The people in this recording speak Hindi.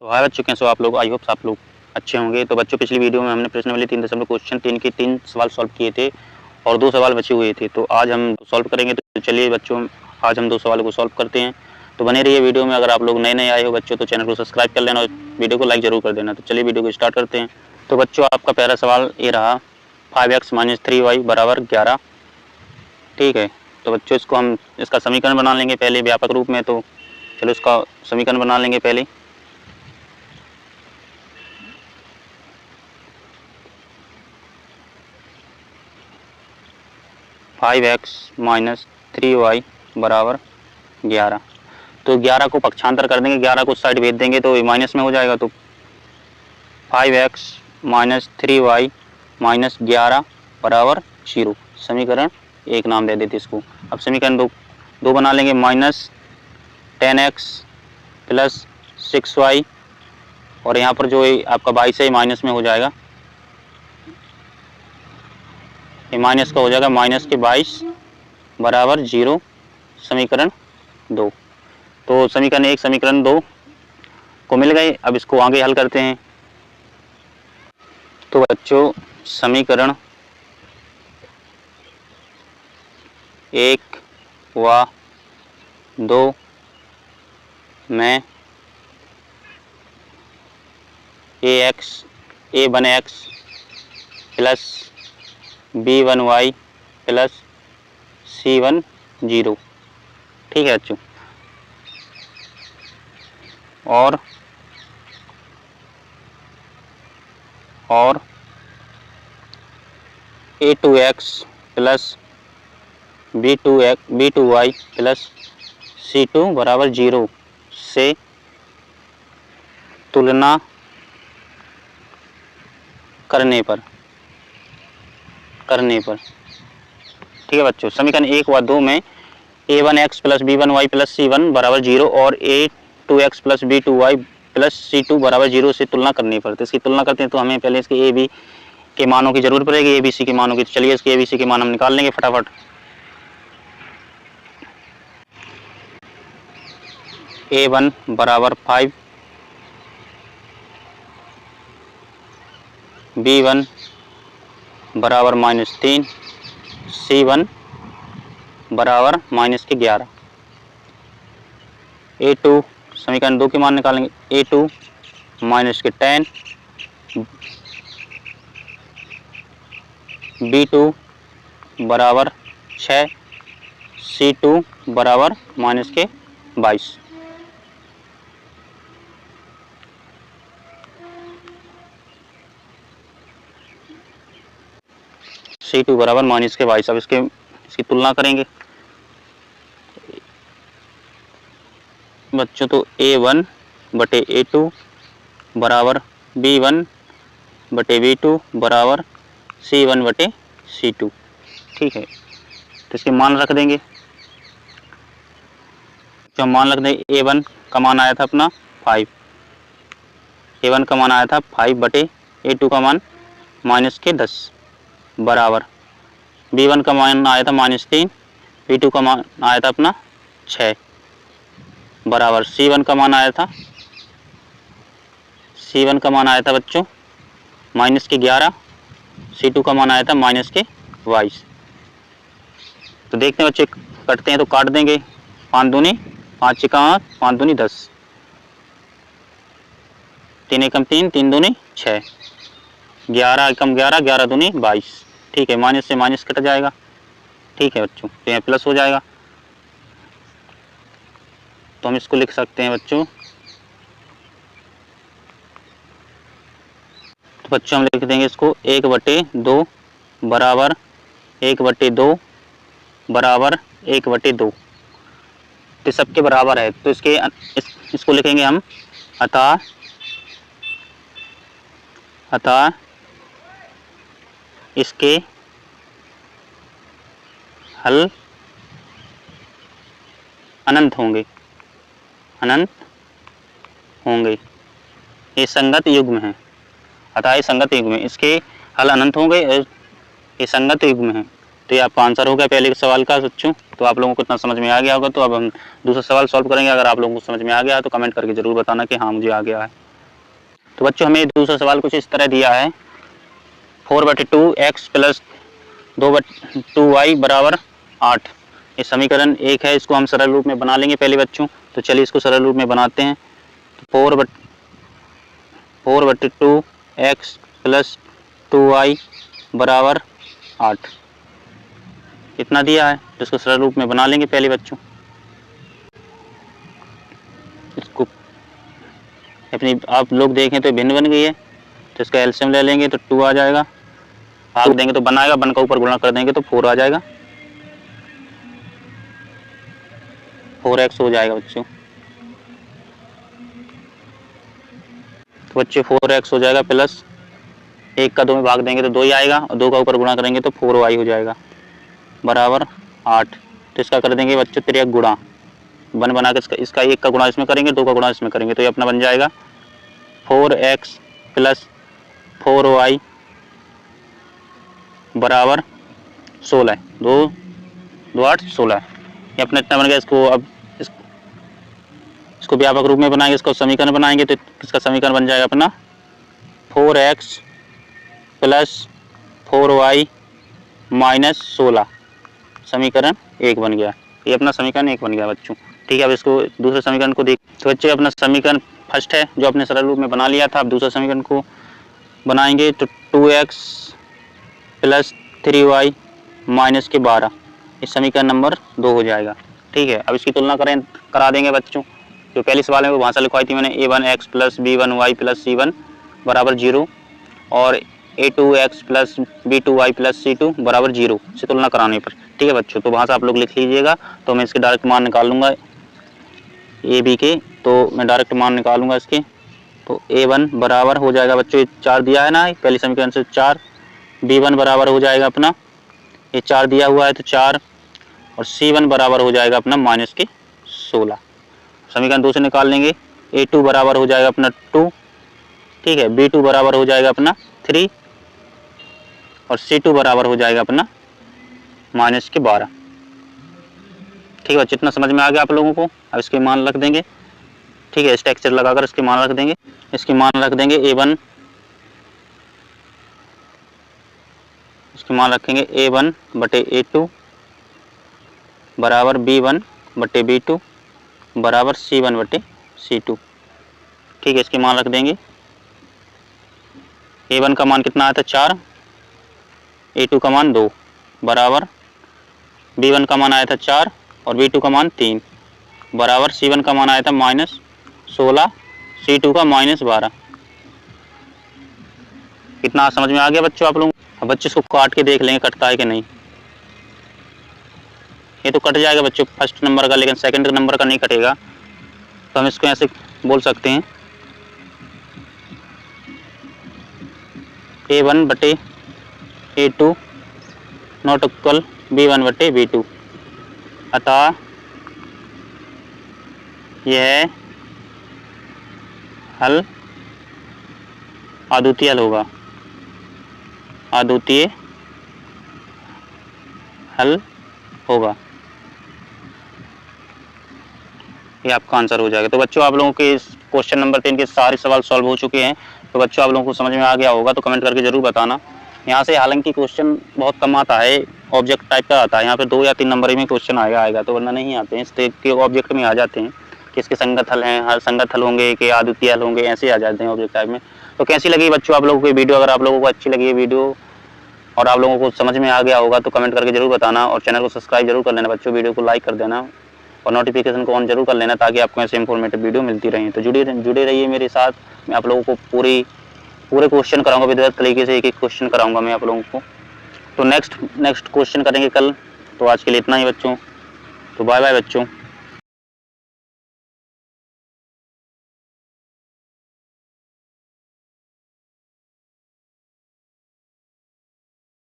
तो हाय बच्चों, कैसे हो आप लोग। आई होप आप लोग अच्छे होंगे। तो बच्चों, पिछली वीडियो में हमने प्रश्नावली 3 क्वेश्चन 3 के 3 सवाल सॉल्व किए थे और 2 सवाल बचे हुए थे। तो आज हम सॉल्व करेंगे। तो चलिए बच्चों, आज हम 2 सवालों को सॉल्व करते हैं। तो बने रहिए वीडियो में। अगर आप लोग नए आए हो बच्चों तो चैनल को सब्सक्राइब कर लेना और वीडियो को लाइक जरूर कर देना। तो चलिए वीडियो को स्टार्ट करते हैं। तो बच्चों, आपका पहला सवाल ये रहा 5x - 3y = 11। ठीक है। तो बच्चों, इसको हम इसका समीकरण बना लेंगे पहले व्यापक रूप में। तो चलो इसका समीकरण बना लेंगे पहले। (5x - 3y = 11। तो 11 को पक्षांतर कर देंगे, 11 को साइड भेज देंगे तो माइनस में हो जाएगा। तो 5x - 3y - 11 = 0। समीकरण 1 नाम दे देते इसको। अब समीकरण 2 बना लेंगे। -10x + 6y और यहाँ पर जो आपका 22 है माइनस में हो जाएगा। ये माइनस का हो जाएगा, -22 = 0। समीकरण 2। तो समीकरण 1 समीकरण 2 को मिल गए। अब इसको आगे हल करते हैं। तो बच्चों, समीकरण 1 व 2 में a1x + b1y + c1 0। ठीक है बच्चों। और a2x + b2y + c2 = 0 से तुलना करने पर। ठीक है बच्चों। समीकरण 1 व 2 में a1x + b1y + c1 = 0 और a2x + b2y + c2 = 0 से तुलना करने पर। तो इसकी तुलना करते हैं तो हमें पहले इसके a b के मानों की जरूरत पड़ेगी, a b c के मानों की। तो चलिए इसके a b c के मान हम निकाल लेंगे फटाफट। a1 = 5, b1 = -3, c1 = -11। a2 समीकरण 2 के मान निकालेंगे। a2 -10, b2 = 6, c2 = -22। c2 = -22। अब इसकी तुलना करेंगे बच्चों। तो a1 बटे a2 बराबर b1 बटे b2 बराबर c1 बटे c2। ठीक है। तो इसके मान रख देंगे। जो मान रख देंगे, a1 का मान आया था अपना 5, a1 का मान आया था 5 बटे a2 का मान -10 बराबर b1 का मान आया था -3, b2 का मान आया था अपना 6 बराबर c1 का मान आया था बच्चों -11, c2 का मान आया था -22। तो देखते हैं बच्चे, कटते हैं तो काट देंगे। 5 दूनी 5 चिका 5 दूनी 10, 3 एकम 3, 3 दूनी 6, 11 एकम 11, 11 दूनी 22। ठीक है। माइनस से माइनस कट जाएगा। ठीक है बच्चों। तो यहाँ प्लस हो जाएगा। तो हम इसको लिख सकते हैं बच्चों। तो बच्चों हम लिख देंगे इसको 1/2 बराबर 1/2 बराबर 1/2। तो सबके बराबर है तो इसको लिखेंगे हम अतः इसके हल अनंत होंगे। ये संगत युग्म है। अतः ये संगत युग्म है, इसके हल अनंत होंगे। ये संगत युग्म है। तो ये आपका आंसर हो गया पहले सवाल का बच्चों। तो आप लोगों को इतना समझ में आ गया होगा। तो अब हम दूसरा सवाल सॉल्व करेंगे। अगर आप लोगों को समझ में आ गया है तो कमेंट करके जरूर बताना कि हाँ मुझे आ गया है। तो बच्चों हमें दूसरा सवाल कुछ इस तरह दिया है, 4/2x प्लस 2/2y बराबर 8। ये समीकरण 1 है, इसको हम सरल रूप में बना लेंगे पहले बच्चों। तो चलिए इसको सरल रूप में बनाते हैं। तो 4/2x प्लस 2y बराबर 8 कितना दिया है, तो इसको सरल रूप में बना लेंगे पहले बच्चों। इसको अपनी आप लोग देखें तो भिन्न बन गई है, तो इसका एलसीएम ले लेंगे तो 2 आ जाएगा, भाग देंगे तो बन आएगा, बन का ऊपर गुणा कर देंगे तो 4 आ जाएगा, 4x हो जाएगा बच्चों। तो बच्चे 4x हो जाएगा प्लस 1 का 2 में भाग देंगे तो 2 ही आएगा, और 2 का ऊपर गुणा करेंगे तो 4y हो जाएगा बराबर 8। तो इसका कर देंगे बच्चों 3 गुणा, बन बना के इसका 1 का गुणा इसमें करेंगे, 2 का गुणा इसमें करेंगे, तो ये अपना बन जाएगा 4x प्लस 4y बराबर 16। 2 2 8 16 ये अपना इतना बन गया। इसको अब इसको व्यापक रूप में बनाएंगे, इसको समीकरण बनाएंगे तो इसका समीकरण बन जाएगा अपना 4x प्लस 4y माइनस 16, समीकरण 1 बन गया। ये अपना समीकरण 1 बन गया बच्चों। ठीक है, अब इसको दूसरे समीकरण को देख। तो बच्चे अपना समीकरण फर्स्ट है जो अपने सरल रूप में बना लिया था, अब दूसरे समीकरण को बनाएंगे तो 2x प्लस 3y माइनस के 12 इस समीकरण नंबर 2 हो जाएगा। ठीक है, अब इसकी तुलना करा देंगे बच्चों। जो पहले सवाल में वो भाषा लिखवाई थी मैंने, a1x plus b1y plus c1 बराबर 0 और a2x plus b2y plus c2 बराबर 0 से तुलना कराने पर। ठीक है बच्चों, तो वहाँ से आप लोग लिख लीजिएगा। तो मैं इसके डायरेक्ट मान निकाल लूँगा ए बी के, तो मैं डायरेक्ट मान निकालूंगा इसके। तो a1 बराबर हो जाएगा बच्चों, ये 4 दिया है ना पहले समीकरण से 4, b1 बराबर हो जाएगा अपना, ये 4 दिया हुआ है तो 4, और c1 बराबर हो जाएगा अपना माइनस के 16। समीकरण 2 से निकाल लेंगे, a2 बराबर हो जाएगा अपना 2, ठीक है, b2 बराबर हो जाएगा अपना 3 और c2 बराबर हो जाएगा अपना माइनस के 12। ठीक है, जितना समझ में आ गया आप लोगों को। अब इसके मान रख देंगे। ठीक है, स्ट्रक्चर लगाकर इसके मान रख देंगे। इसके मान रख देंगे a1, इसके मान रखेंगे a1 बटे a2 बराबर b1 बटे b2 बराबर c1 बटे c2। ठीक है, इसके मान रख देंगे। a1 का मान कितना आया था 4, a2 का मान 2 बराबर b1 का मान आया था 4 और b2 का मान 3 बराबर c1 का मान आया था माइनस 16, c2 का माइनस 12। कितना समझ में आ गया बच्चों आप लोगों को। अब बच्चे इसको काट के देख लेंगे कटता है कि नहीं। ये तो कट जाएगा बच्चों फर्स्ट नंबर का, लेकिन सेकंड नंबर का नहीं कटेगा। तो हम इसको ऐसे बोल सकते हैं a1 बटे a2 नॉट इक्वल b1 बटे b2, अतः यह हल अद्वितीय हल होगा, अद्वितीय हल होगा। ये आपका आंसर हो जाएगा। तो बच्चों आप लोगों के इस क्वेश्चन नंबर 3 के सारे सवाल सॉल्व हो चुके हैं। तो बच्चों आप लोगों को समझ में आ गया होगा तो कमेंट करके जरूर बताना। यहाँ से हालांकि क्वेश्चन बहुत कम आता है, ऑब्जेक्ट टाइप का आता है, यहाँ पे 2 या 3 नंबर में क्वेश्चन आएगा तो वरना नहीं आते हैं। इस टाइप के ऑब्जेक्ट में आ जाते हैं कि इसके संगत हल हैं, हर संगत हल होंगे कि अद्वितीय हल होंगे, ऐसे आ जाते हैं ऑब्जेक्ट टाइप में। तो कैसी लगी बच्चों आप लोगों को वीडियो? अगर आप लोगों को अच्छी लगी है वीडियो और आप लोगों को समझ में आ गया होगा तो कमेंट करके जरूर बताना, और चैनल को सब्सक्राइब जरूर कर लेना बच्चों, वीडियो को लाइक कर देना और नोटिफिकेशन को ऑन जरूर कर लेना ताकि आपको ऐसे इंफॉर्मेटिव वीडियो मिलती रहे। तो जुड़े रहिए मेरे साथ। मैं आप लोगों को पूरे क्वेश्चन कराऊंगा, विधिवत तरीके से एक एक क्वेश्चन कराऊंगा मैं आप लोगों को। तो नेक्स्ट क्वेश्चन करेंगे कल। तो आज के लिए इतना ही बच्चों, तो बाय बाय बच्चों।